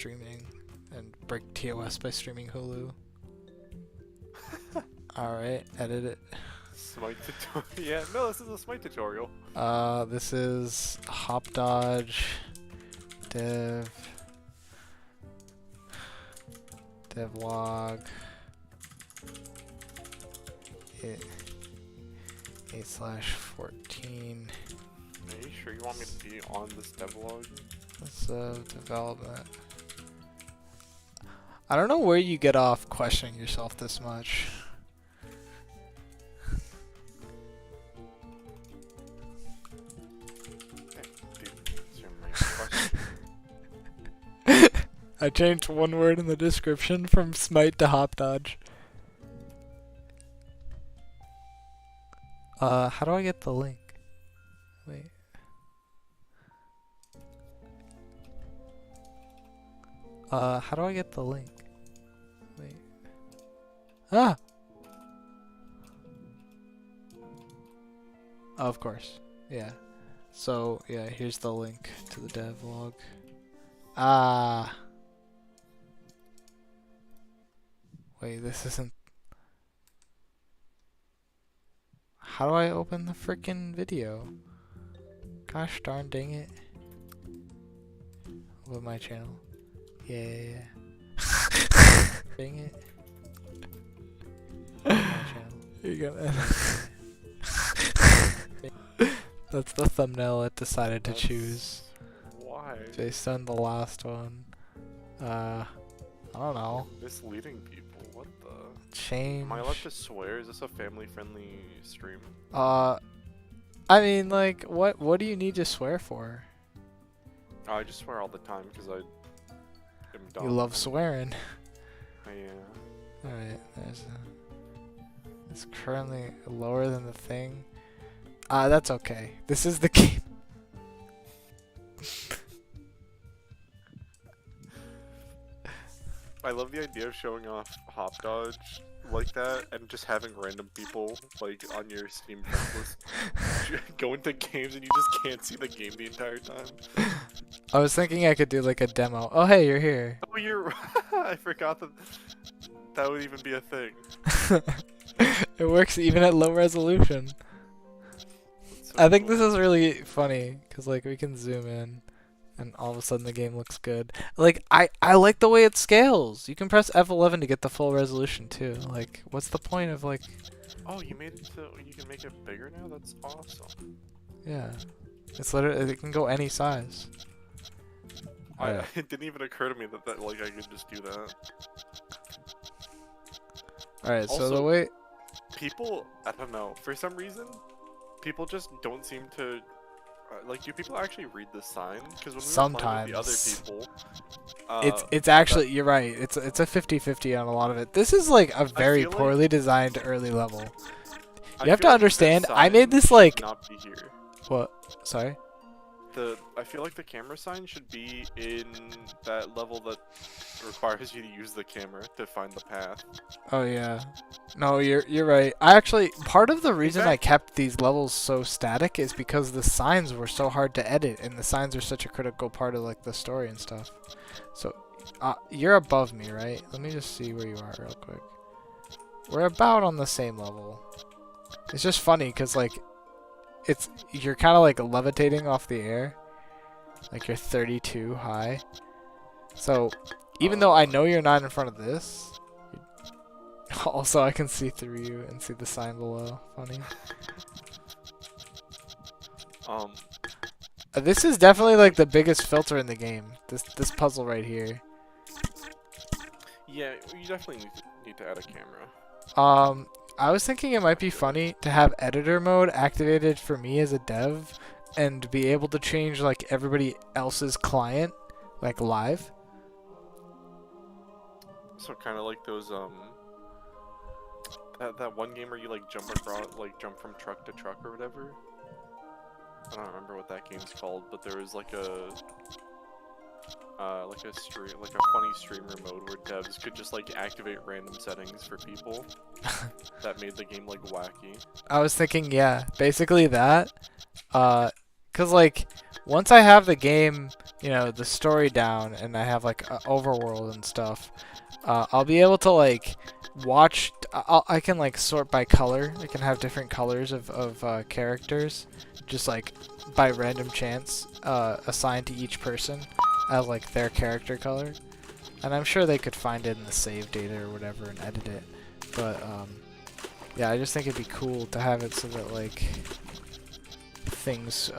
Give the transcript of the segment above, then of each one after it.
streaming and break TOS by streaming Hulu. Alright, edit it. Smite tutorial. Yeah, no, this is a Smite tutorial. This is HopDodge Devlog 8/14. Are you sure you want me to be on this devlog? That's development. I don't know where you get off questioning yourself this much. I changed one word in the description from Smite to HopDodge. How do I get the link? Wait. How do I get the link? Wait. Ah! Oh, of course. Yeah. So, yeah, here's the link to the devlog. Ah! Wait, this isn't... How do I open the frickin' video? Gosh darn dang it. Open my channel. Yeah. Dang it. Open my channel. Here you go, man. That's the thumbnail it decided to choose. Why? Based on the last one. I don't know. Misleading people. What the? Change. Am I allowed to swear? Is this a family-friendly stream? I mean, like, what do you need to swear for? I just swear all the time because I am dumb. You love swearing. Yeah. Alright, it's currently lower than the thing. That's okay. This is the game. I love the idea of showing off HopDodge like that and just having random people like on your Steam friends list go into games and you just can't see the game the entire time. I was thinking I could do like a demo. Oh hey, you're here. Oh, you're I forgot that would even be a thing. It works even at low resolution. So I think cool. this is really funny because like we can zoom in and all of a sudden the game looks good. Like I like the way it scales. You can press F11 to get the full resolution too. Like what's the point of like... Oh, you made it so you can make it bigger now? That's awesome. Yeah. It's literally, it can go any size. It didn't even occur to me that like I could just do that. Alright, so Also, the way... People, I don't know, for some reason, people just don't seem to... like, do people actually read the sign? Because when we were playing with the other people... it's actually, you're right, it's a 50-50 on a lot of it. This is like a very poorly designed early level. You have to understand, I made this like... Not be here. What? Sorry? I feel like the camera sign should be in that level that requires you to use the camera to find the path. Oh yeah. No, you're right. I actually, part of the reason I kept these levels so static is because the signs were so hard to edit, and the signs are such a critical part of like the story and stuff. So, you're above me, right? Let me just see where you are real quick. We're about on the same level. It's just funny because like, you're kind of like levitating off the air. Like you're 32 high. So, even though I know you're not in front of this, also I can see through you and see the sign below. Funny. This is definitely like the biggest filter in the game. This puzzle right here. Yeah, you definitely need to add a camera. I was thinking it might be funny to have editor mode activated for me as a dev and be able to change like everybody else's client like live. So kind of like those that one game where you like jump across, like jump from truck to truck or whatever. I don't remember what that game's called, but there was like a funny streamer mode where devs could just like activate random settings for people that made the game like wacky. I was thinking, yeah, basically that. Cause like once I have the game you know, the story down and I have like overworld and stuff, I'll be able to like watch. I can like sort by color. I can have different colors of characters, just like by random chance, assigned to each person as like their character color. And I'm sure they could find it in the save data or whatever and edit it. But yeah, I just think it'd be cool to have it so that like things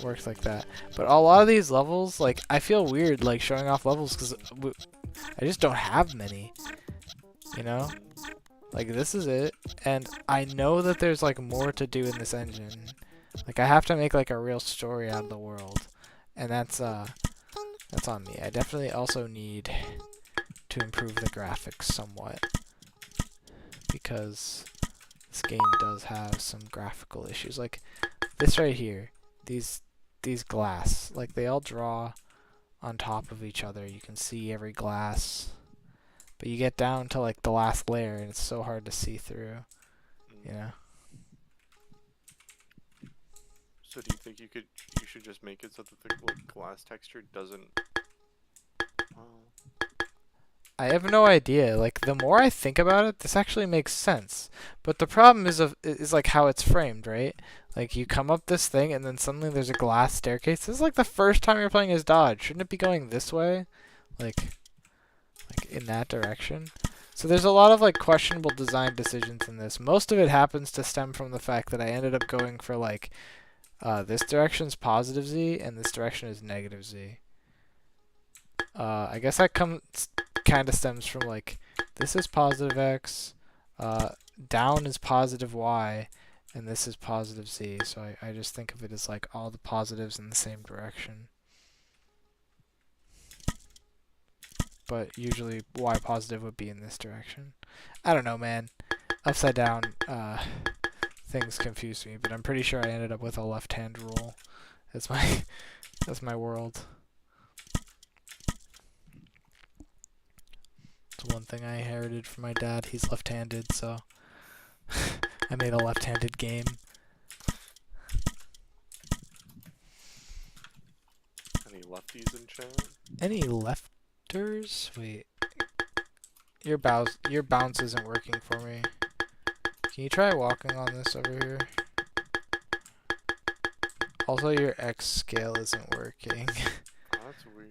work like that. But a lot of these levels, like I feel weird like showing off levels because I just don't have many. You know, like this is it, and I know that there's like more to do in this engine. Like I have to make like a real story out of the world, and that's on me. I definitely also need to improve the graphics somewhat because this game does have some graphical issues. Like this right here, these glass, like they all draw on top of each other. You can see every glass, but you get down to like the last layer and it's so hard to see through, you know? So do you think you should just make it so that the like, glass texture doesn't... I have no idea. Like the more I think about it, this actually makes sense. But the problem is like how it's framed, right? Like you come up this thing and then suddenly there's a glass staircase. This is like the first time you're playing as Dodge. Shouldn't it be going this way? Like in that direction? So there's a lot of like questionable design decisions in this. Most of it happens to stem from the fact that I ended up going for like this direction's positive Z and this direction is negative Z. I guess that kind of stems from like this is positive X, down is positive Y, and this is positive Z. So I just think of it as like all the positives in the same direction. But usually Y positive would be in this direction. I don't know, man. Upside down things confuse me, but I'm pretty sure I ended up with a left-hand rule. That's my world. It's one thing I inherited from my dad. He's left-handed, so I made a left-handed game. Any lefties in chat? Any lefters? Wait. Your bounce isn't working for me. Can you try walking on this over here? Also, your X scale isn't working. Oh, that's weird.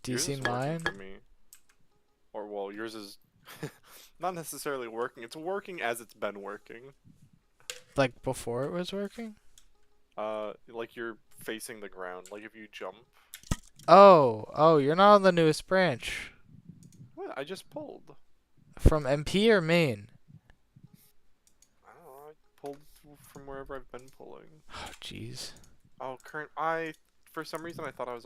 Do you Yours see is working mine? for me. Or, well, yours is not necessarily working. It's working as it's been working. Like before it was working? Like you're facing the ground. Like if you jump. Oh, you're not on the newest branch. What? I just pulled. From MP or main? I don't know. I pulled from wherever I've been pulling. Oh, jeez. Oh, for some reason I thought I was.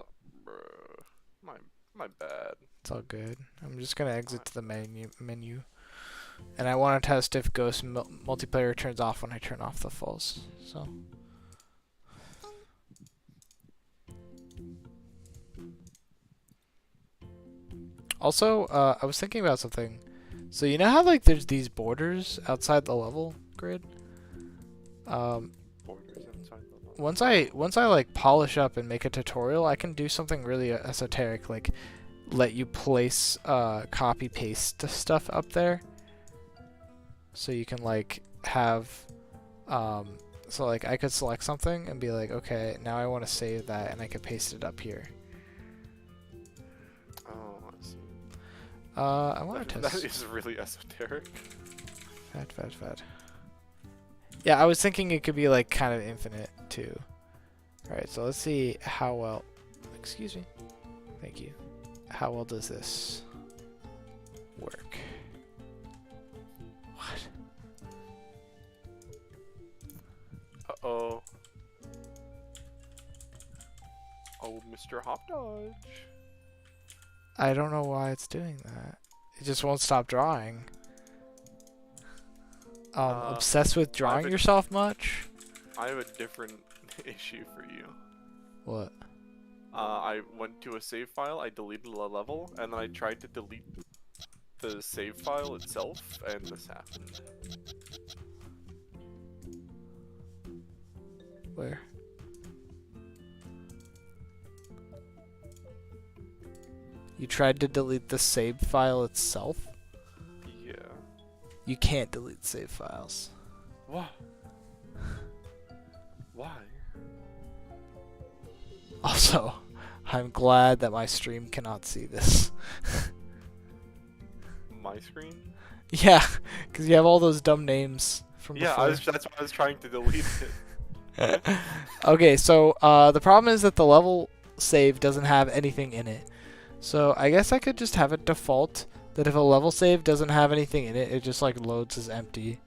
My bad. It's all good. I'm just gonna exit to the menu. And I want to test if Ghost multiplayer turns off when I turn off the falls. So. Also, I was thinking about something. So you know how like there's these borders outside the level grid? Borders outside the level. Once I like polish up and make a tutorial, I can do something really esoteric, like let you place copy paste stuff up there. So you can like have so like I could select something and be like, okay, now I want to save that, and I could paste it up here. Oh, I see. I want to test. That is really esoteric. Fat. Yeah, I was thinking it could be like kind of infinite too. Alright, so let's see how well. Excuse me. Thank you. How well does this work? What? Uh-oh. Oh, Mr. HopDodge. I don't know why it's doing that. It just won't stop drawing. Obsessed with drawing yourself much? I have a different issue for you. What? I went to a save file, I deleted the level, and then I tried to delete the save file itself, and this happened. Where? You tried to delete the save file itself? Yeah. You can't delete save files. What? Why? Also, I'm glad that my stream cannot see this. My screen? Yeah, because you have all those dumb names from Yeah, before. that's why I was trying to delete it. Okay, so the problem is that the level save doesn't have anything in it. So I guess I could just have it default that if a level save doesn't have anything in it, it just like loads as empty.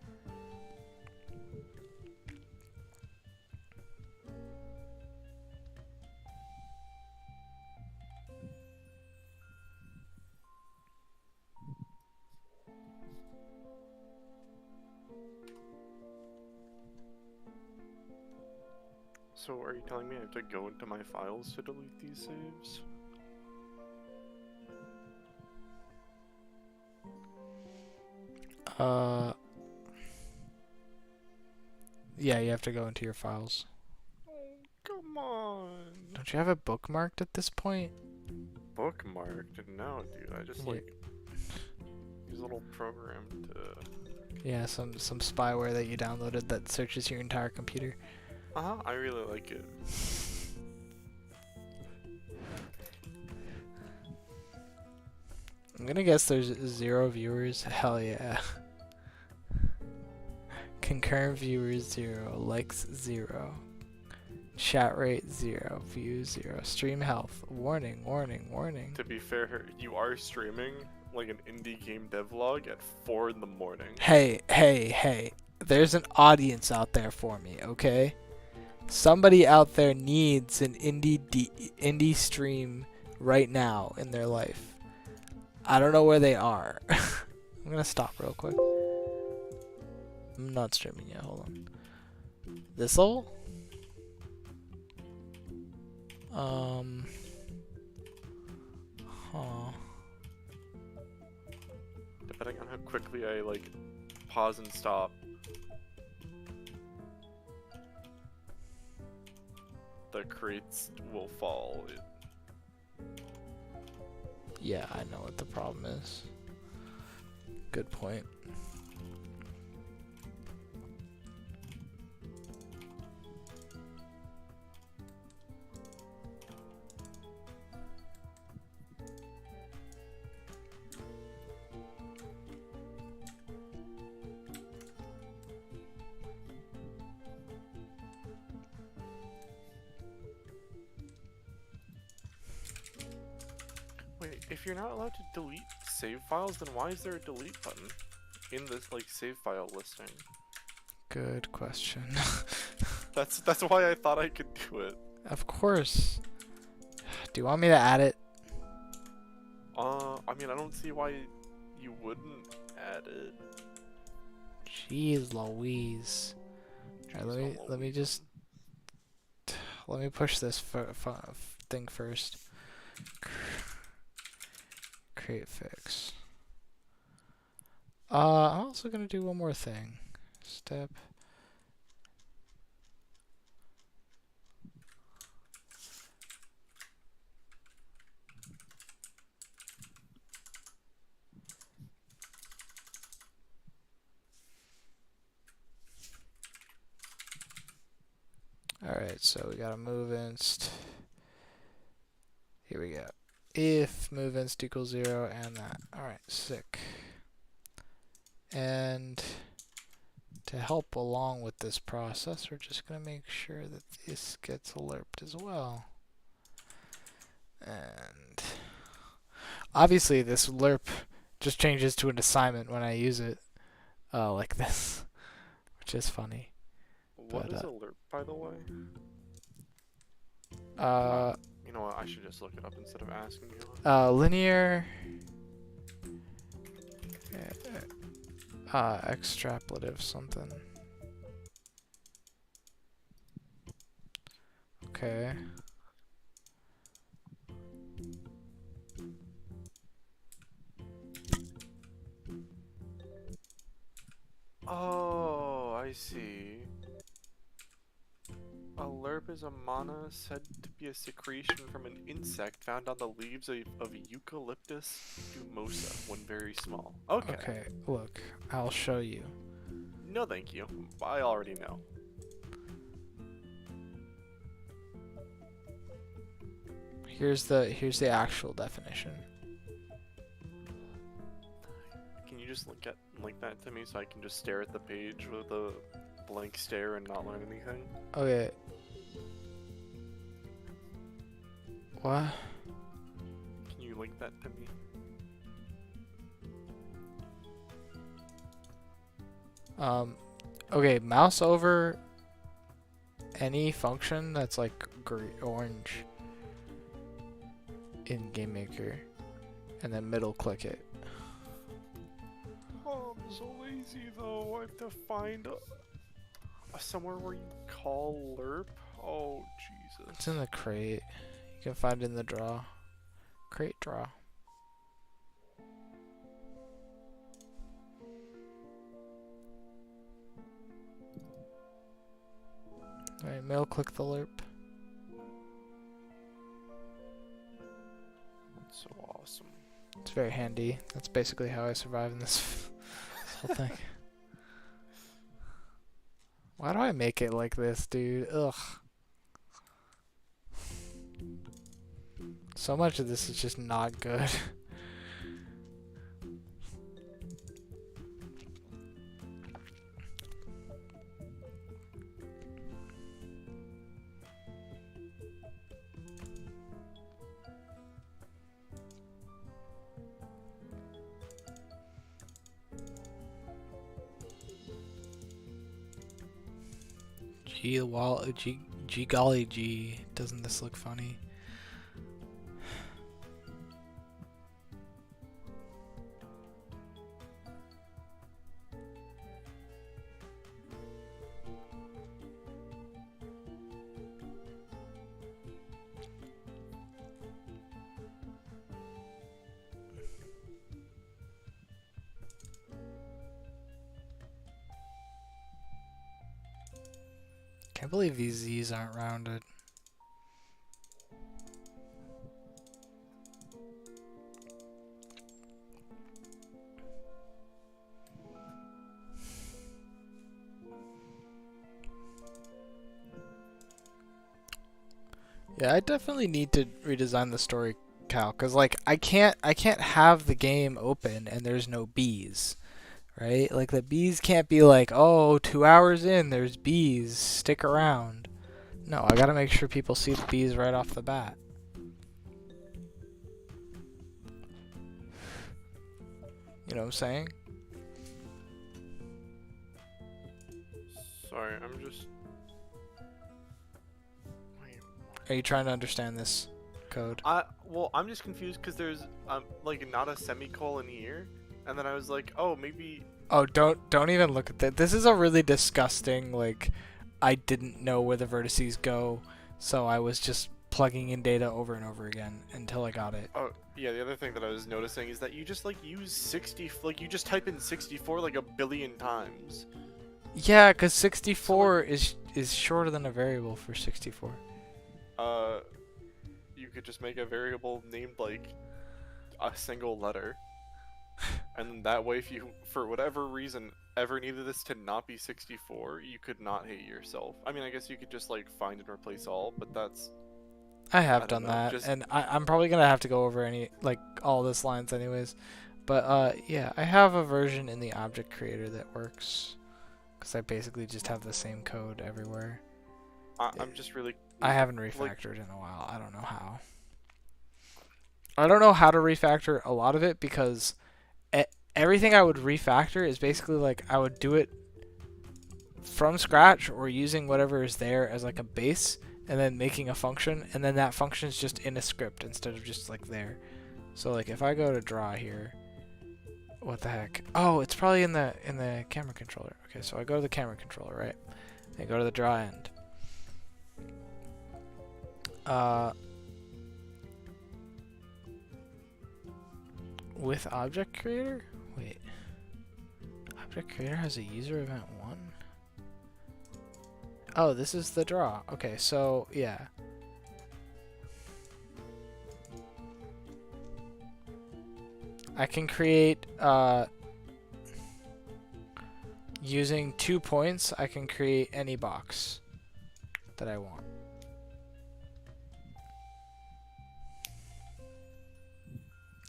So are you telling me I have to go into my files to delete these saves? Yeah, you have to go into your files. Oh, come on. Don't you have it bookmarked at this point? Bookmarked? No, dude. I just like use a little program to. Yeah, some spyware that you downloaded that searches your entire computer. I really like it. I'm gonna guess there's 0 viewers. Hell yeah. Concurrent viewers 0, likes 0, chat rate 0, views 0, stream health. Warning, warning, warning. To be fair, you are streaming like an indie game devlog at 4 in the morning. Hey, hey, hey. There's an audience out there for me, okay? Somebody out there needs an indie stream right now in their life. I don't know where they are. I'm gonna stop real quick. I'm not streaming yet, hold on. This'll? Huh. Depending on how quickly I like pause and stop, the crates will fall. Yeah, I know what the problem is. Good point. Wait, if you're not allowed to delete save files, then why is there a delete button in this like save file listing? Good question. That's why I thought I could do it. Of course. Do you want me to add it? I mean, I don't see why you wouldn't add it. Jeez Louise. Alright, let me just let me push this thing first. Create fix. I'm also gonna do one more thing. Step. Alright, so we got a move inst. Here we go. If move inst equals 0 and that. Alright, sick. And to help along with this process, we're just going to make sure that this gets alerted as well. And obviously this lerp just changes to an assignment when I use it like this, which is funny. What is alert, by the way? You know what? I should just look it up instead of asking you. Linear extrapolative something. Okay. Oh, I see. Alert lerp is a mana said to be a secretion from an insect found on the leaves of Eucalyptus dumosa when very small. Okay. Okay, look, I'll show you. No, thank you. I already know. Here's the actual definition. Can you just link that to me so I can just stare at the page with a blank stare and not learn anything? Okay. What? Can you link that to me? Okay, mouse over any function that's like orange in Game Maker, and then middle click it. Oh, I'm so lazy though. I have to find somewhere where you call lerp. Oh, Jesus. It's in the crate. You can find it in the draw. Crate draw. Alright, middle click the lerp. That's so awesome. It's very handy. That's basically how I survive in this whole thing. Why do I make it like this, dude? Ugh. So much of this is just not good. Gee golly gee, doesn't this look funny? Can't believe these Z's aren't rounded. Yeah, I definitely need to redesign the story, Cal, cause like I can't have the game open and there's no bees. Right? Like the bees can't be like, oh, 2 hours in, there's bees, stick around. No, I gotta make sure people see the bees right off the bat. You know what I'm saying? Sorry, I'm just... Wait, Are you trying to understand this code? well, I'm just confused because there's, like, not a semicolon here. And then I was like, oh, maybe... Oh, don't even look at that. This is a really disgusting, like, I didn't know where the vertices go, so I was just plugging in data over and over again until I got it. Oh, yeah, the other thing that I was noticing is that you just, like, use 60... Like, you just type in 64, like, a billion times. Yeah, because 64 is shorter than a variable for 64. You could just make a variable named, like, a single letter. And that way, if you, for whatever reason, ever needed this to not be 64, you could not hate yourself. I mean, I guess you could just, like, find and replace all, but that's... I have done that, and I'm probably going to have to go over all this lines anyways. But, yeah, I have a version in the object creator that works. Because I basically just have the same code everywhere. I'm just really... I haven't refactored in a while. I don't know how. I don't know how to refactor a lot of it because... everything I would refactor is basically like I would do it from scratch or using whatever is there as like a base and then making a function, and then that function is just in a script instead of just like there. So like if I go to draw here, what the heck? Oh, it's probably in the camera controller. Okay, so I go to the camera controller, right? I go to the draw end. With object creator? Wait. Object creator has a user event 1? Oh, this is the draw. Okay, so yeah. I can create using 2 points, I can create any box that I want.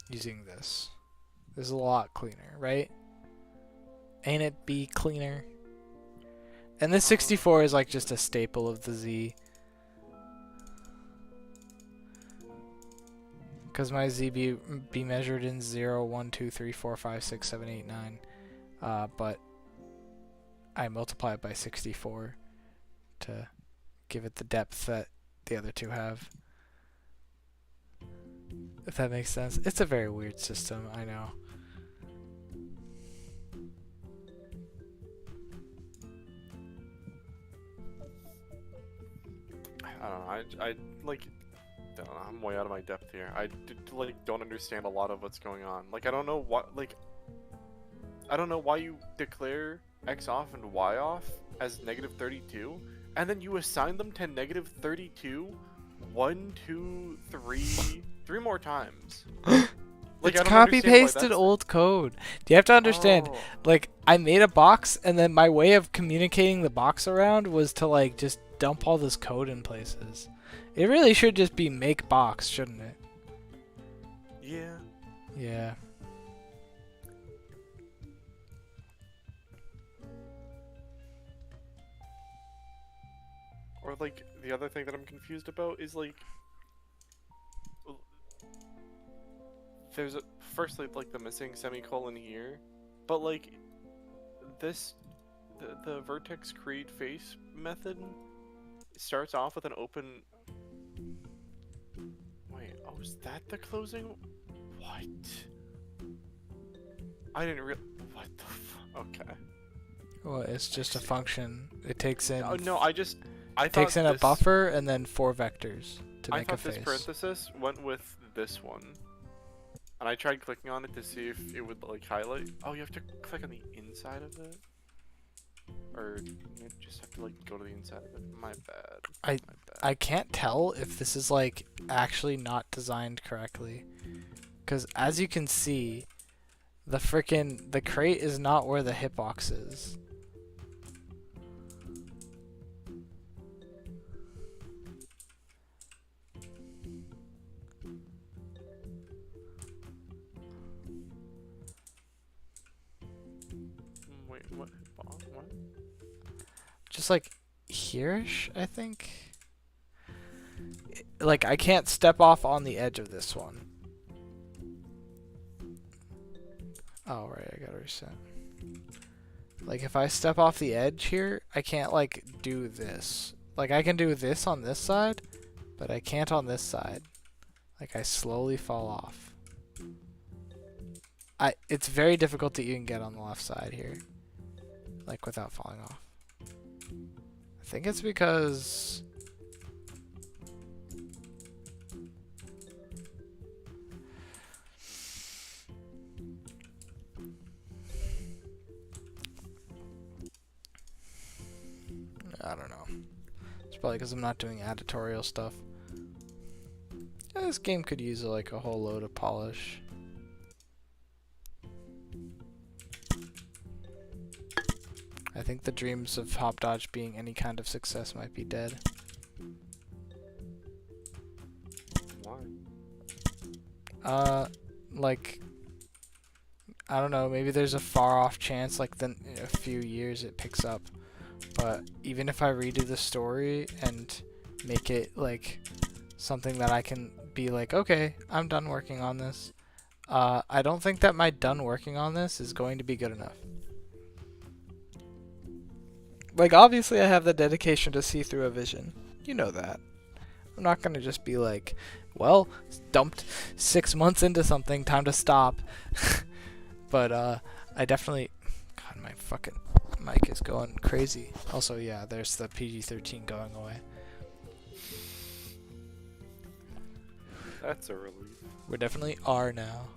Using this. This is a lot cleaner, right? Ain't it be cleaner? And this 64 is like just a staple of the Z. Because my Z be measured in 0, 1, 2, 3, 4, 5, 6, 7, 8, 9. But I multiply it by 64 to give it the depth that the other two have. If that makes sense. It's a very weird system, I know. I don't know. I like. Don't know, I'm way out of my depth here. Like don't understand a lot of what's going on. Like I don't know what like. I don't know why you declare X off and Y off as -32, and then you assign them to -32, 1, 2, 3, 3 more times. Like, It's copy pasted old code. Do you have to understand? Oh. Like I made a box, and then my way of communicating the box around was to like just dump all this code in places. It really should just be make box, shouldn't it? Yeah. Yeah. Or like the other thing that I'm confused about is like there's firstly like the missing semicolon here, but like this the vertex create face method starts off with an open. Wait, oh, is that the closing? What? I didn't what the okay. Well, it's just a function. It takes in. Oh no, I thought takes in a this, buffer and then 4 vectors to I make a thought this face. parenthesis went with this one. And I tried clicking on it to see if it would like highlight. Oh, you have to click on the inside of it? Or you just have to like go to the inside of it? My bad. My bad. I can't tell if this is like actually not designed correctly. Because as you can see, the crate is not where the hitbox is. Wait, what? What? Just like here-ish, I think. Like I can't step off on the edge of this one. Oh right, I gotta reset. Like if I step off the edge here, I can't like do this. Like I can do this on this side, but I can't on this side. Like I slowly fall off. It's very difficult to even get on the left side here. Like without falling off. I think it's because I don't know. It's probably because I'm not doing editorial stuff. Yeah, this game could use like a whole load of polish. I think the dreams of HopDodge being any kind of success might be dead. Why? Like, I don't know, maybe there's a far off chance like then in a few years it picks up. But even if I redo the story and make it like something that I can be like, okay, I'm done working on this. I don't think that my done working on this is going to be good enough. Like, obviously I have the dedication to see through a vision. You know that. I'm not going to just be like, well, dumped 6 months into something, time to stop. But I definitely... God, my fucking mic is going crazy. Also, yeah, there's the PG-13 going away. That's a relief. We definitely are now.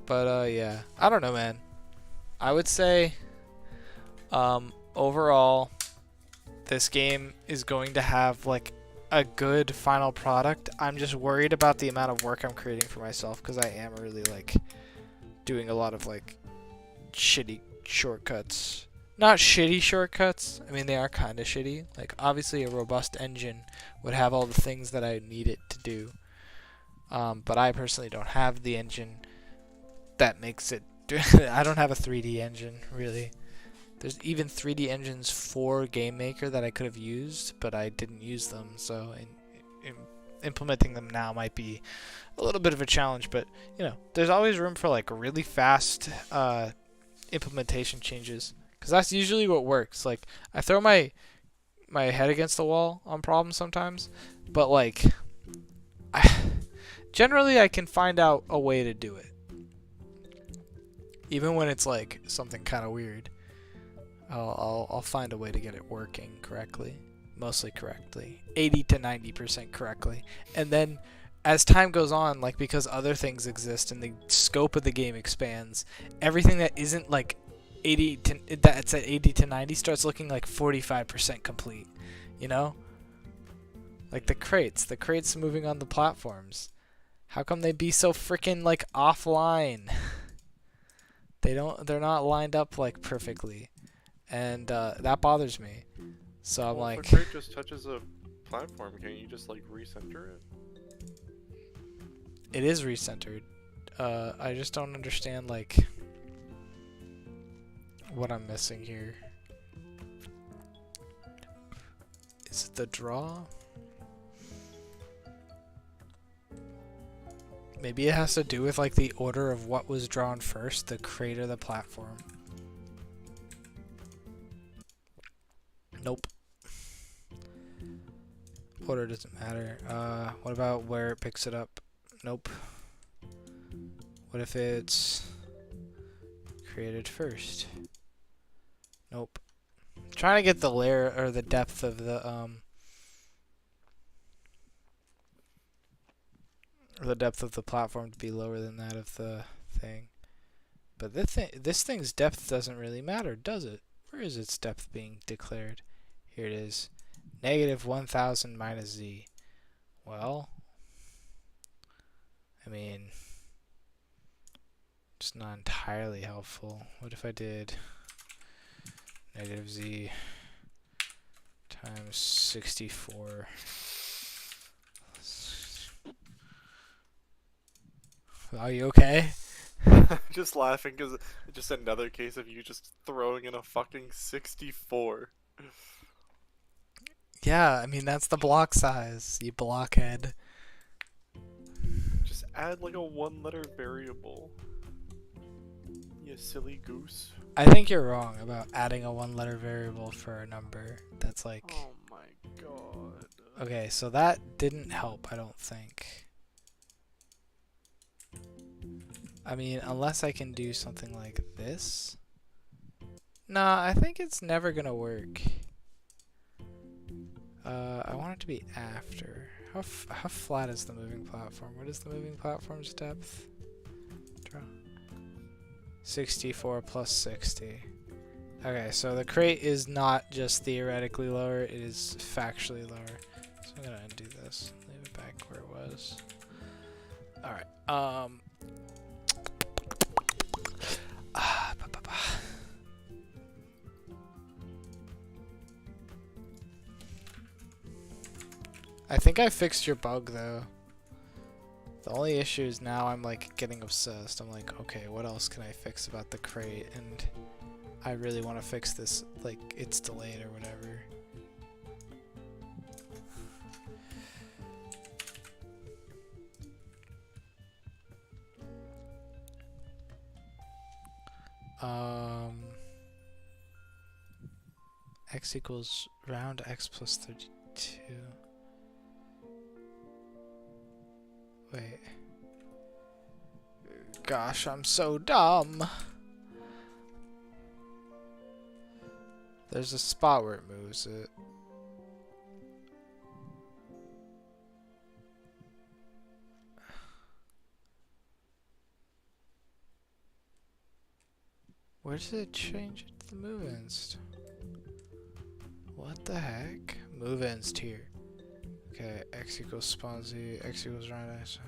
But yeah, I don't know, man. I would say overall, this game is going to have like a good final product. I'm just worried about the amount of work I'm creating for myself because I am really like doing a lot of like shitty shortcuts. Not shitty shortcuts. I mean, they are kind of shitty. Like, obviously, a robust engine would have all the things that I need it to do. But I personally don't have the engine that makes it. I don't have a 3D engine, really. There's even 3D engines for Game Maker that I could have used, but I didn't use them. So, implementing them now might be a little bit of a challenge. But, you know, there's always room for, like, really fast implementation changes. Because that's usually what works. Like, I throw my head against the wall on problems sometimes, but like, generally I can find out a way to do it. Even when it's like something kind of weird, I'll find a way to get it working correctly, mostly correctly, 80 to 90% correctly, and then as time goes on, like because other things exist and the scope of the game expands, everything that isn't like 80 to that's at 80 to 90 starts looking like 45% complete, you know? Like the crates moving on the platforms. How come they be so freaking like offline? They're not lined up like perfectly. And that bothers me. So I'm like, if a crate just touches a platform, can't you just like recenter it? it is recentered. I just don't understand like what I'm missing here. Is it the draw? Maybe it has to do with like the order of what was drawn first, the crate or the platform. Nope. Order doesn't matter. What about where it picks it up? Nope. What if it's created first? Nope. I'm trying to get the layer or the depth of the platform to be lower than that of the thing. But this thing's depth doesn't really matter, does it? Where is its depth being declared? Here it is. Negative 1000 minus z. Well, I mean, it's not entirely helpful. What if I did negative z times 64? Are you okay? Just laughing because it's just another case of you just throwing in a fucking 64. Yeah, I mean, that's the block size, you blockhead. Just add like a one-letter variable. You silly goose. I think you're wrong about adding a one-letter variable for a number. That's like... Oh my god. Okay, so that didn't help, I don't think. I mean, unless I can do something like this. Nah, I think it's never gonna work. I want it to be after. How flat is the moving platform? What is the moving platform's depth? Draw. 64 plus 60. Okay, so the crate is not just theoretically lower, it is factually lower. So I'm gonna undo this. Leave it back where it was. Alright, I think I fixed your bug though. The only issue is now I'm like getting obsessed. I'm like, okay, what else can I fix about the crate? And I really want to fix this, like it's delayed or whatever. X equals round x plus 32. Wait. Gosh, I'm so dumb. There's a spot where it moves it. Where does it change the move inst? What the heck? Move ends tier. Okay, x equals spawn z, x equals round x.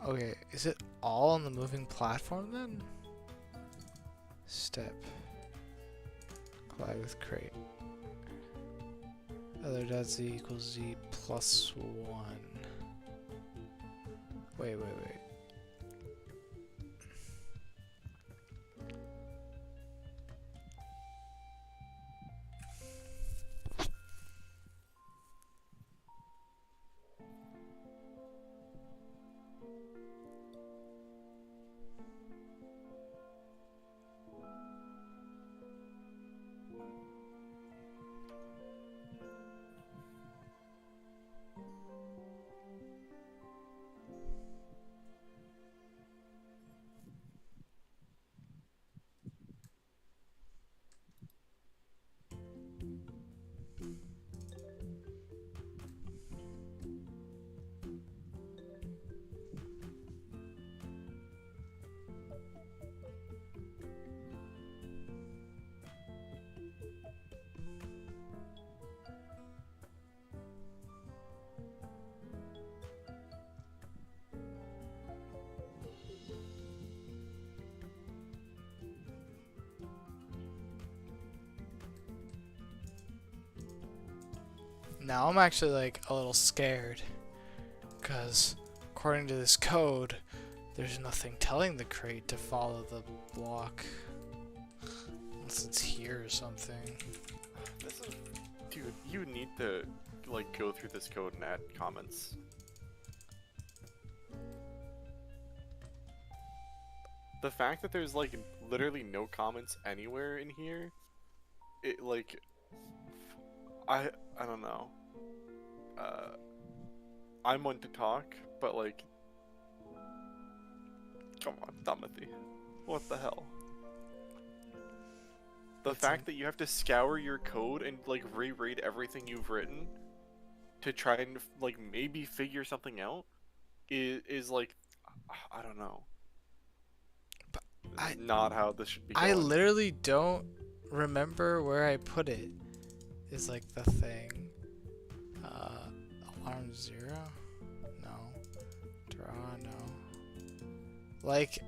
Okay, is it all on the moving platform then? Step. Collide with crate. Other dot z equals z plus 1. Wait. Now I'm actually like a little scared because according to this code there's nothing telling the crate to follow the block unless it's here or something. This is, dude, you need to like go through this code and add comments. The fact that there's like literally no comments anywhere in here, it like I don't know. I'm one to talk, but like, come on, Timothy, what the hell? The fact that you have to scour your code and like reread everything you've written to try and like maybe figure something out is like, I don't know. But this is not how this should be going. I literally don't remember where I put it. Is like the thing. Alarm 0? No. Draw? No. Like,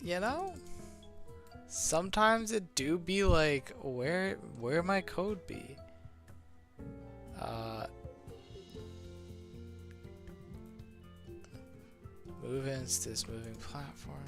you know? Sometimes it do be like, where my code be? Move instance, moving platform.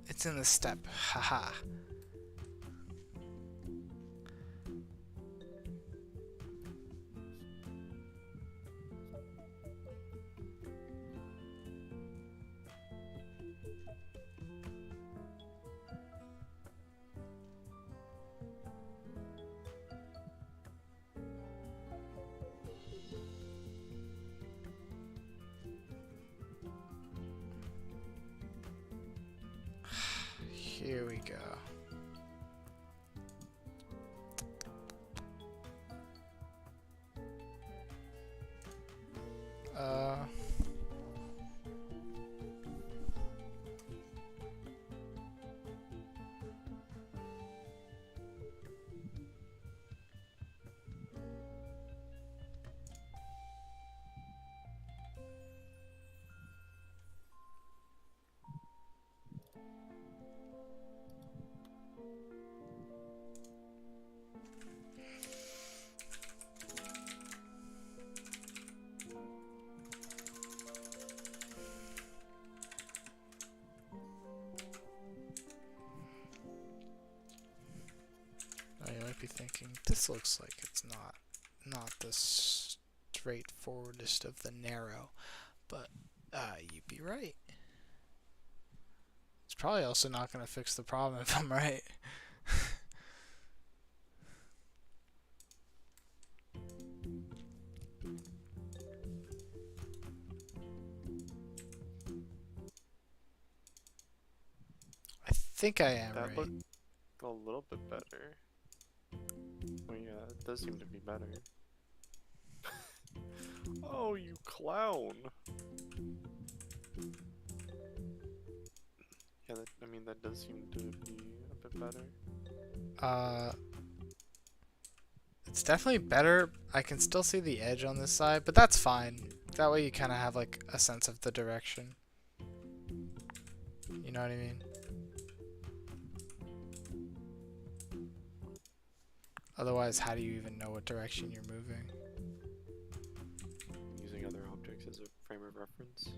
It's in the step. Haha. Here we go. This looks like it's not the straightforwardest of the narrow, but you'd be right. It's probably also not going to fix the problem if I'm right. I think I am That right. looked a little bit better. Oh yeah, it does seem to be better. Oh, you clown! Yeah, I mean, that does seem to be a bit better. It's definitely better. I can still see the edge on this side, but that's fine. That way you kind of have like a sense of the direction. You know what I mean? Otherwise, how do you even know what direction you're moving? Using other objects as a frame of reference.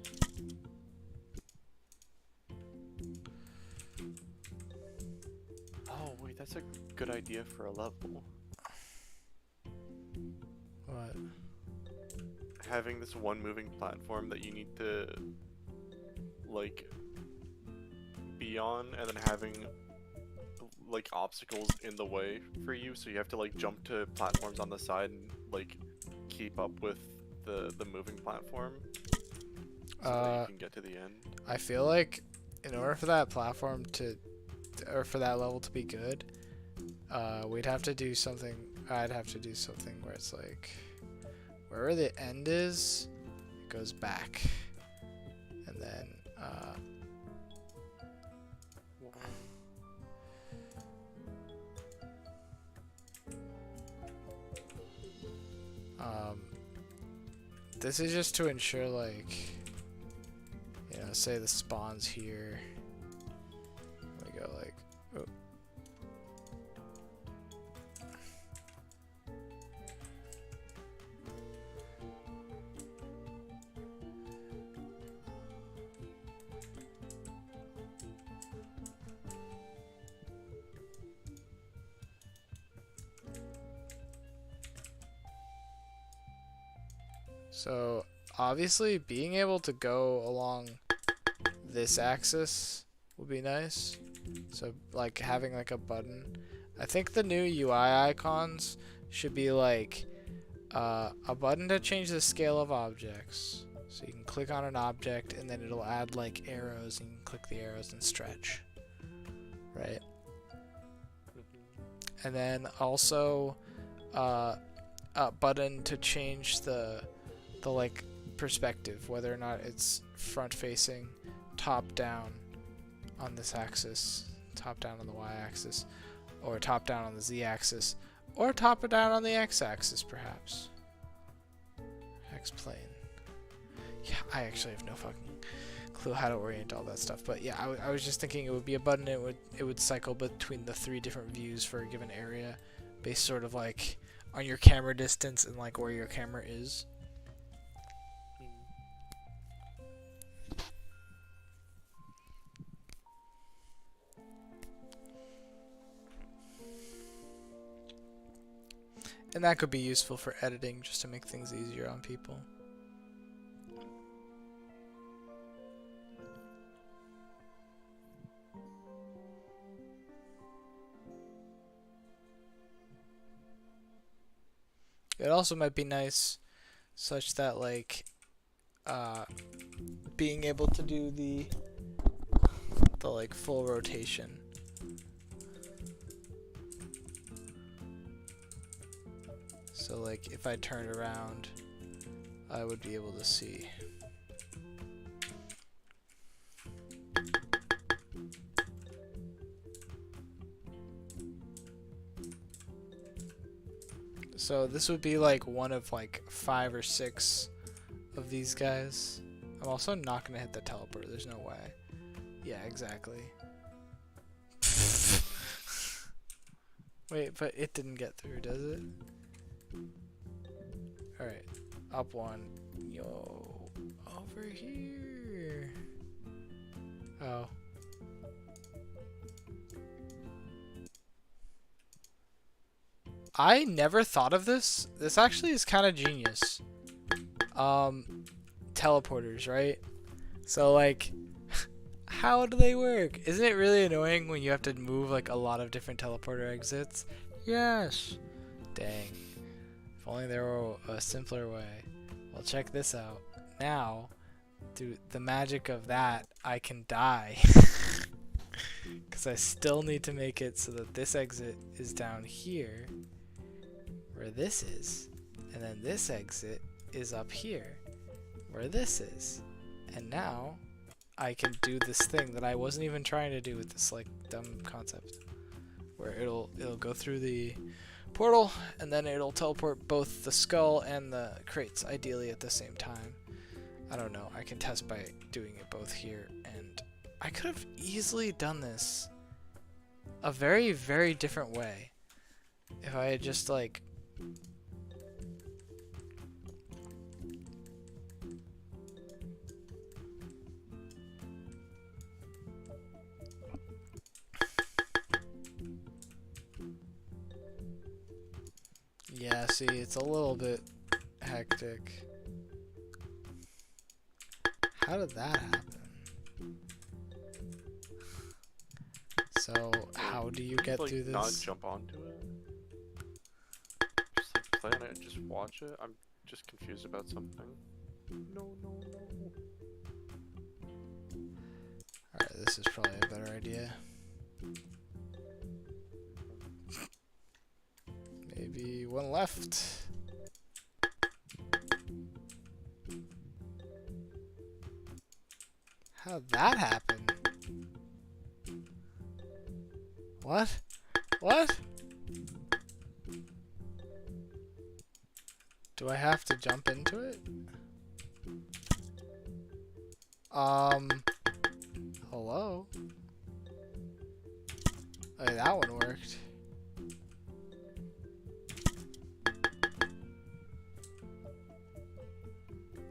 Oh, wait, that's a good idea for a level. What? Having this one moving platform that you need to, like, be on, and then having, like, obstacles in the way for you, so you have to, like, jump to platforms on the side and, like, keep up with the moving platform, so that you can get to the end. I feel like in order for that platform or for that level to be good, we'd have to do something. I'd have to do something where it's like, wherever the end is, it goes back, and then this is just to ensure, like, you know, say the spawn's here. We go like, oh. So obviously being able to go along this axis would be nice. So like having like a button. I think the new UI icons should be like a button to change the scale of objects. So you can click on an object and then it'll add like arrows, and you can click the arrows and stretch. Right? And then also a button to change the like perspective, whether or not it's front facing, top down on this axis, top down on the y axis, or top down on the z axis, or top down on the x axis perhaps. X plane. Yeah, I actually have no fucking clue how to orient all that stuff, but yeah, I was just thinking it would be a button. It would cycle between the 3 different views for a given area, based sort of like on your camera distance and like where your camera is. And that could be useful for editing, just to make things easier on people. It also might be nice such that like being able to do the like full rotation. So like if I turned around, I would be able to see. So this would be like one of like 5 or 6 of these guys. I'm also not gonna hit the teleporter, there's no way. Yeah, exactly. Wait, but it didn't get through, does it? Alright, up 1. Yo, over here. Oh. I never thought of this. This actually is kind of genius. Teleporters, right? So like, how do they work? Isn't it really annoying when you have to move like a lot of different teleporter exits? Yes. Dang. If only there were a simpler way. Well, check this out. Now, through the magic of that, I can die. Because I still need to make it so that this exit is down here, where this is. And then this exit is up here, where this is. And now, I can do this thing that I wasn't even trying to do with this like dumb concept. Where it'll go through the portal, and then it'll teleport both the skull and the crates, ideally at the same time. I don't know, I can test by doing it both here, and I could have easily done this a very, very different way. If I had just like... Yeah, see, it's a little bit hectic. How did that happen? So, how do you get like, through this? Not jump onto it. Just like play on it and just watch it. I'm just confused about something. No. Alright, this is probably a better idea. Maybe one left. How'd that happen? What? What? Do I have to jump into it? Hello? Oh, that one worked.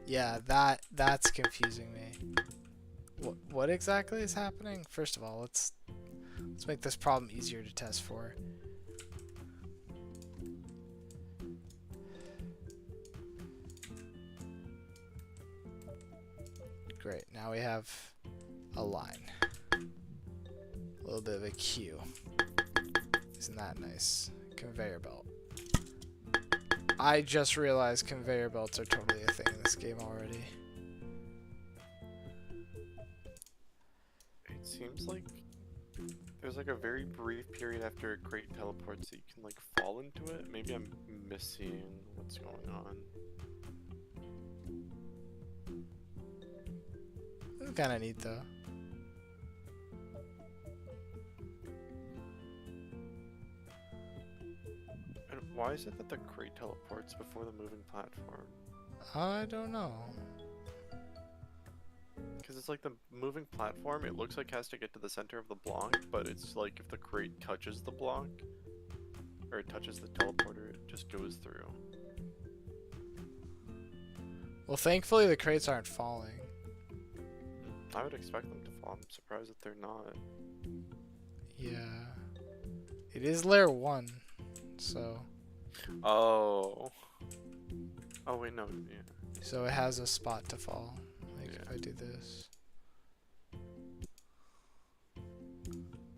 Yeah, that's confusing me. What exactly is happening? First of all, let's make this problem easier to test for. Great, now we have a line. A little bit of a queue. Isn't that nice? Conveyor belt. I just realized conveyor belts are totally a thing in this game already. It seems like there's like a very brief period after a crate teleports that you can like fall into it. Maybe I'm missing what's going on. It's kind of neat though. And why is it that the crate teleports before the moving platform? I don't know. Because it's like the moving platform, it looks like it has to get to the center of the block, but it's like if the crate touches the block, or it touches the teleporter, it just goes through. Well, thankfully the crates aren't falling. I would expect them to fall. I'm surprised that they're not. Yeah. It is layer 1, so... Oh. Oh wait, no, yeah. So it has a spot to fall. Like Yeah. if I do this.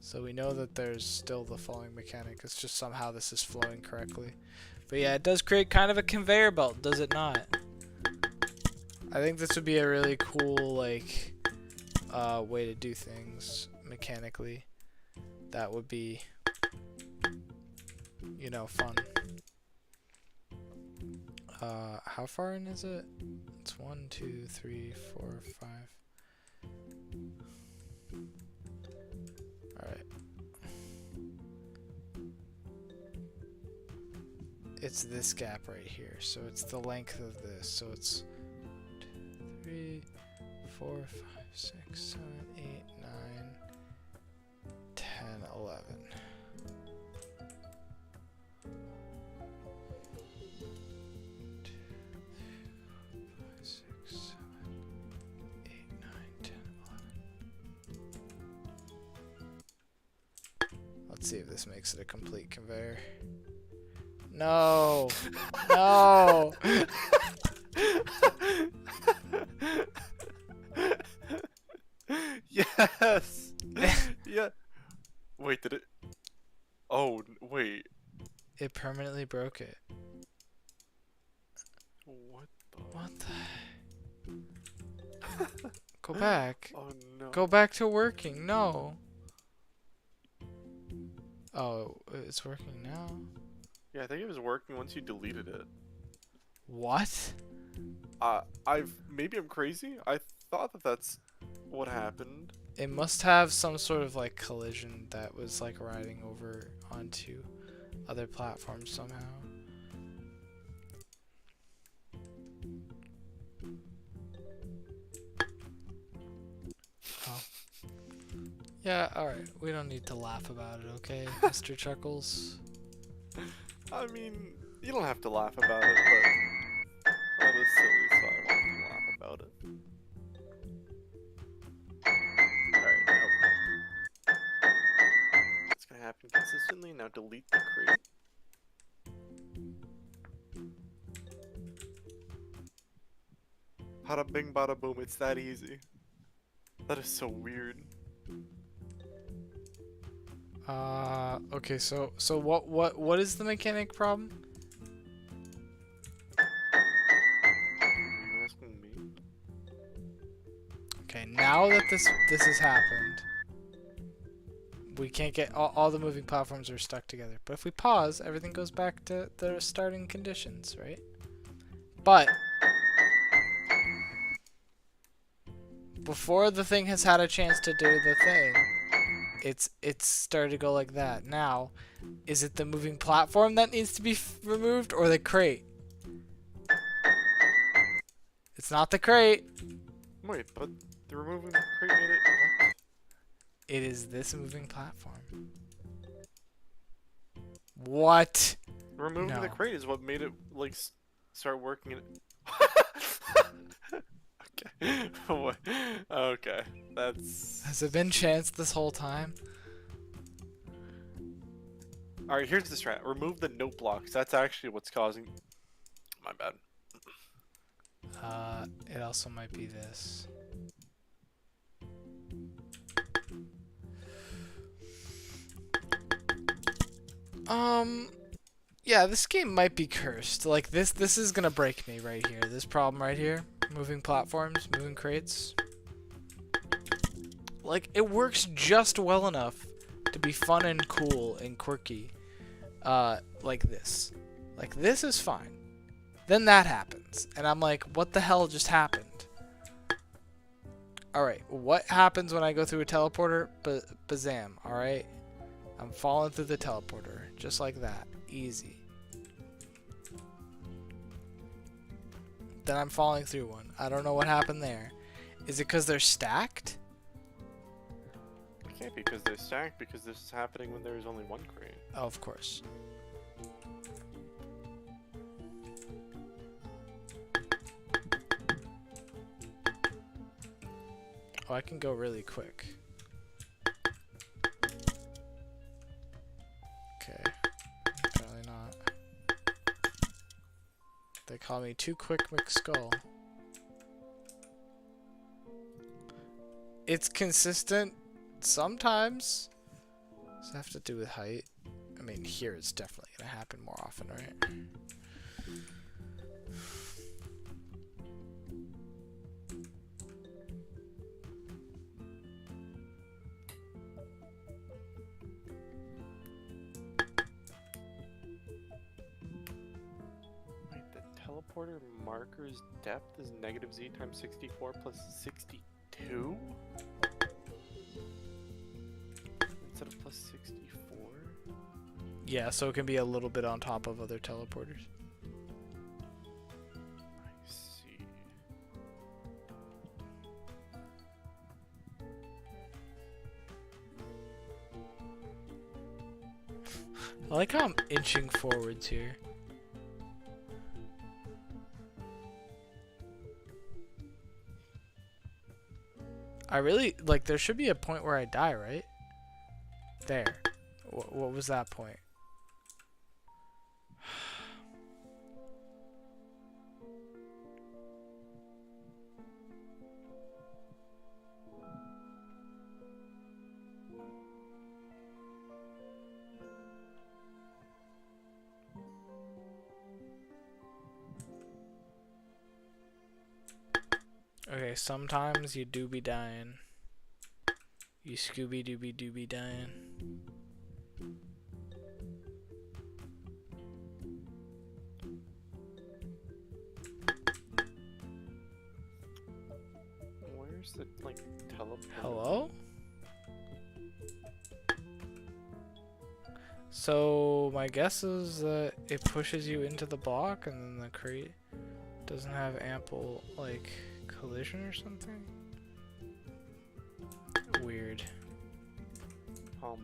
So we know that there's still the falling mechanic. It's just somehow this is flowing correctly. But yeah, it does create kind of a conveyor belt, does it not? I think this would be a really cool, like, way to do things mechanically. That would be, you know, fun. How far in is it? It's 1, 2, 3, 4, 5. Alright. It's this gap right here, so it's the length of this. So it's 2, 3, 4, 5, 6, 7, 8, 9, 10, 11. Let's see if this makes it a complete conveyor. No. No. Yes. Yeah. Wait, did it? Oh, wait. It permanently broke it. What the? What the? Go back. Oh no. Go back to working. No. Oh, it's working now. Yeah, I think it was working once you deleted it. What? Maybe I'm crazy. I thought that that's what happened. It must have some sort of like collision that was like riding over onto other platforms somehow. Oh. Yeah, alright. We don't need to laugh about it, okay, Mr. Chuckles? I mean, you don't have to laugh about it, but that was silly, so I wanted to laugh about it. Alright, nope. It's gonna happen consistently. Now delete the crate. Bada bing, bada boom. It's that easy. That is so weird. Okay, so what is the mechanic problem? Are you asking me? Okay, now that this has happened, we can't get all the moving platforms are stuck together. But if we pause, everything goes back to the starting conditions, right? But before the thing has had a chance to do the thing, it's started to go like that. Now, is it the moving platform that needs to be removed or the crate? It's not the crate. Wait, but the removing the crate made it. What? It is this moving platform. What? Removing the No. crate is what made it like start working. Okay. What? Okay. That's. Has it been chance this whole time? All right. Here's the strat. Remove the note blocks. That's actually what's causing. My bad. It also might be this. Yeah, this game might be cursed. Like this is gonna break me right here. This problem right here. Moving platforms, moving crates. Like, it works just well enough to be fun and cool and quirky. Like this. Like, this is fine. Then that happens. And I'm like, what the hell just happened? Alright, what happens when I go through a teleporter? Bazam, alright? I'm falling through the teleporter. Just like that. Easy. Then I'm falling through one. I don't know what happened there. Is it because they're stacked? It can't be because they're stacked, because this is happening when there's only one crate. Oh, of course. Oh, I can go really quick. Okay. Apparently not. They call me Too Quick McSkull. It's consistent sometimes. Does it have to do with height? I mean, here it's definitely gonna happen more often, right? Wait, the teleporter marker's depth is negative z times 64 plus 62? Instead of plus 64? Yeah, so it can be a little bit on top of other teleporters. I see. I like how I'm inching forwards here. I really, like, there should be a point where I die, right? There. What was that point? Okay, sometimes you do be dying. You Scooby Dooby do be dying. Where's the like teleport? Hello? So my guess is that it pushes you into the block and then the crate doesn't have ample like collision or something? Weird.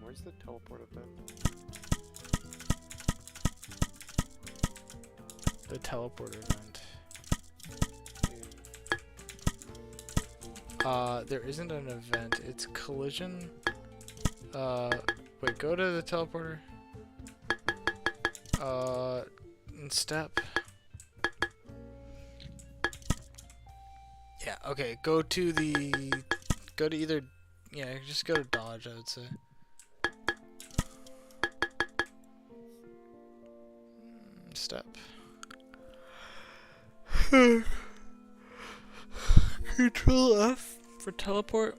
Where's the teleport event? The teleporter event. There isn't an event. It's collision. Wait, go to the teleporter. In step. Yeah, okay, go to either, yeah, just go to dodge, I would say. Step. Control F for teleport.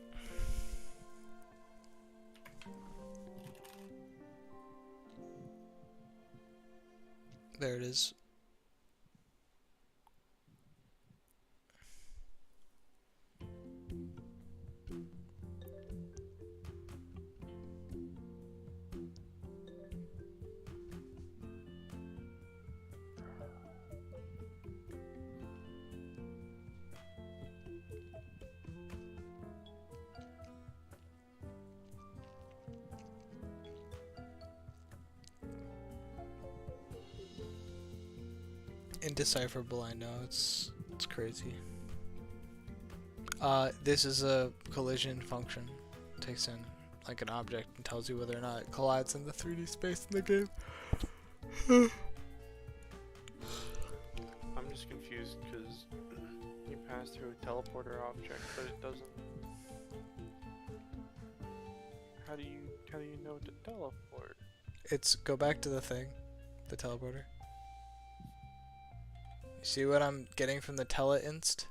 There it is. Indecipherable, I know, it's crazy. This is a collision function. Takes in like an object and tells you whether or not it collides in the 3D space in the game. I'm just confused because you pass through a teleporter object, but it doesn't. How do you know to teleport? It's go back to the thing, the teleporter. You see what I'm getting from the tele-inst?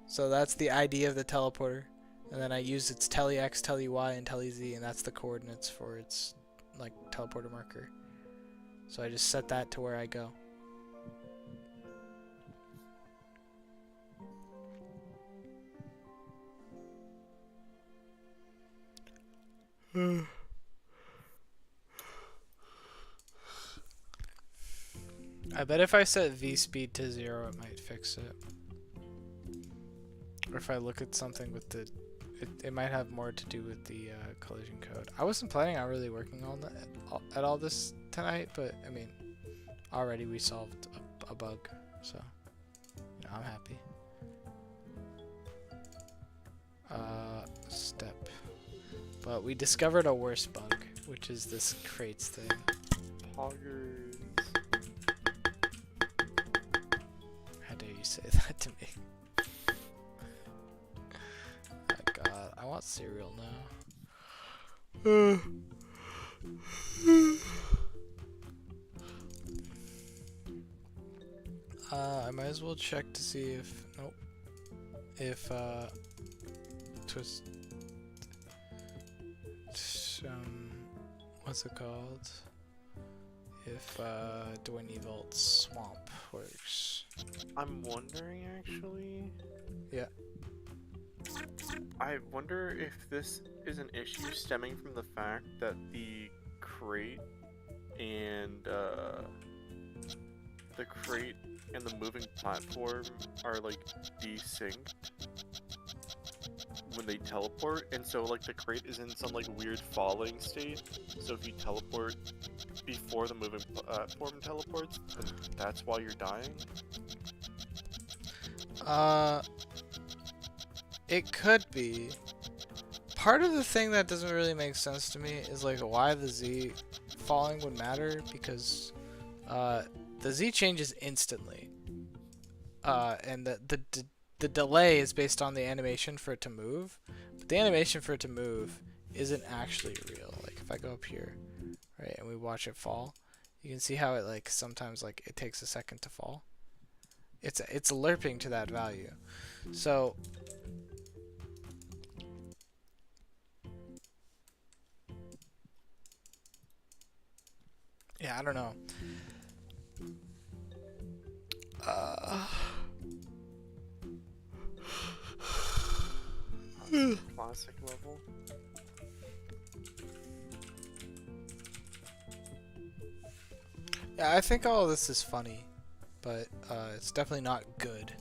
So that's the ID of the teleporter, and then I use its tele-x, tele-y, and tele-z, and that's the coordinates for its like teleporter marker. So I just set that to where I go. I bet if I set V speed to 0, it might fix it. Or if I look at something with the, it might have more to do with the collision code. I wasn't planning on really working on that at all this tonight, but I mean, already we solved a bug, so you know, I'm happy. Step. But we discovered a worse bug, which is this crates thing. Poggers. How dare you say that to me? Oh god, I want cereal now. I might as well check to see if, nope, if twist, what's it called? If Dwayne Vault's swamp works. I'm wondering actually. Yeah. I wonder if this is an issue stemming from the fact that the crate and the moving platform are like desynced when they teleport, and so like the crate is in some like weird falling state. So if you teleport before the moving platform teleports, then that's why you're dying. It could be. Part of the thing that doesn't really make sense to me is like why the Z falling would matter, because the Z changes instantly, and the delay is based on the animation for it to move, but the animation for it to move isn't actually real. Like if I go up here, right, and we watch it fall, you can see how it like sometimes like it takes a second to fall. It's lerping to that value. So yeah, I don't know. Uh, Classic level. yeah, I think all of this is funny, but it's definitely not good.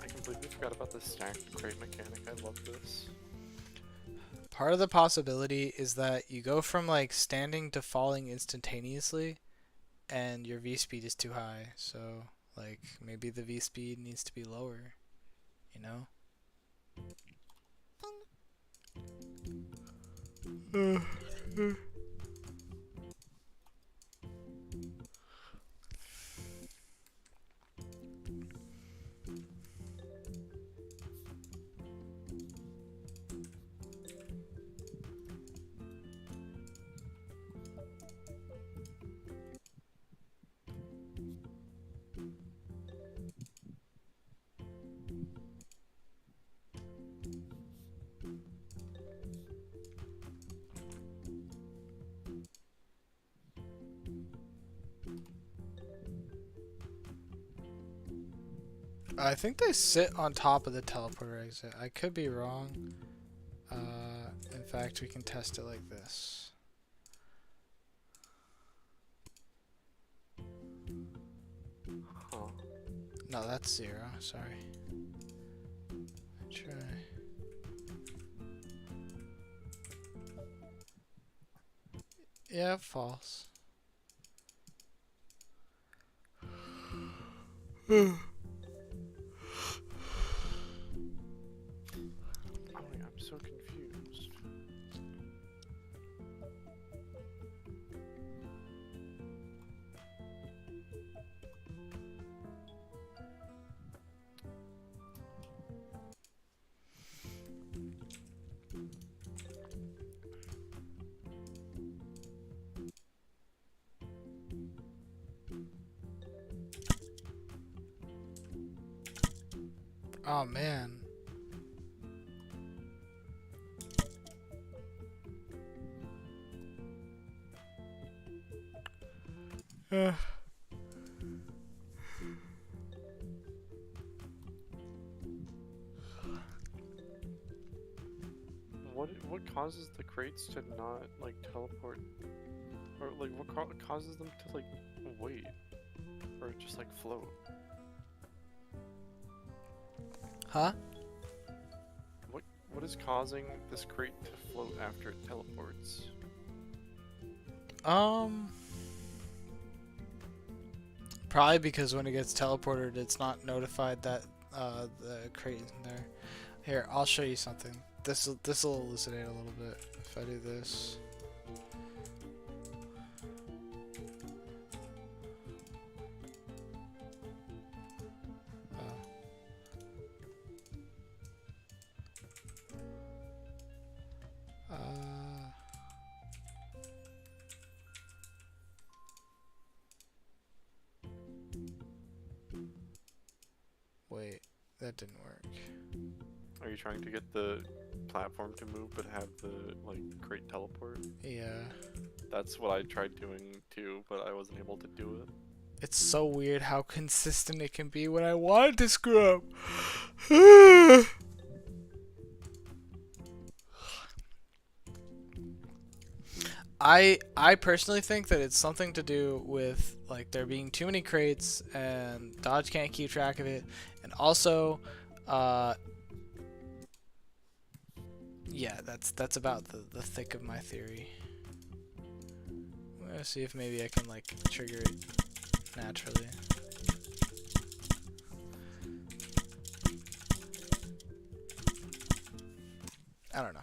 I completely forgot about the stacked crate mechanic. I love this. Part of the possibility is that you go from like standing to falling instantaneously, and your V speed is too high. So like maybe the V speed needs to be lower, you know? I think they sit on top of the teleporter exit. I could be wrong. In fact, we can test it like this. Huh. No, that's 0. Sorry. Try. Yeah, false. Oh my, I'm so confused. Oh man. What causes the crates to not like teleport, or like what causes them to like wait, or just like float? Huh? What is causing this crate to float after it teleports? Probably because when it gets teleported, it's not notified that the crate isn't there. Here, I'll show you something. This'll elucidate a little bit if I do this. Uh, wait, that didn't work. Are you trying to get the platform to move but have the like crate teleport? Yeah. That's what I tried doing too, but I wasn't able to do it. It's so weird how consistent it can be when I wanted to screw up. I personally think that it's something to do with like there being too many crates and Dodge can't keep track of it, and also, yeah, that's about the thick of my theory. I'm gonna see if maybe I can like trigger it naturally. I don't know.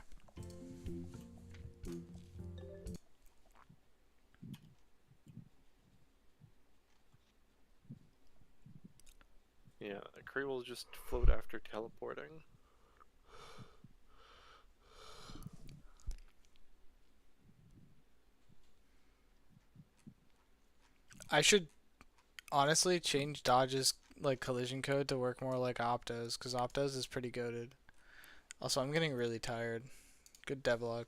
Yeah, a crate will just float after teleporting. I should honestly change Dodge's like collision code to work more like Opto's, because Opto's is pretty goated. Also, I'm getting really tired. Good devlog.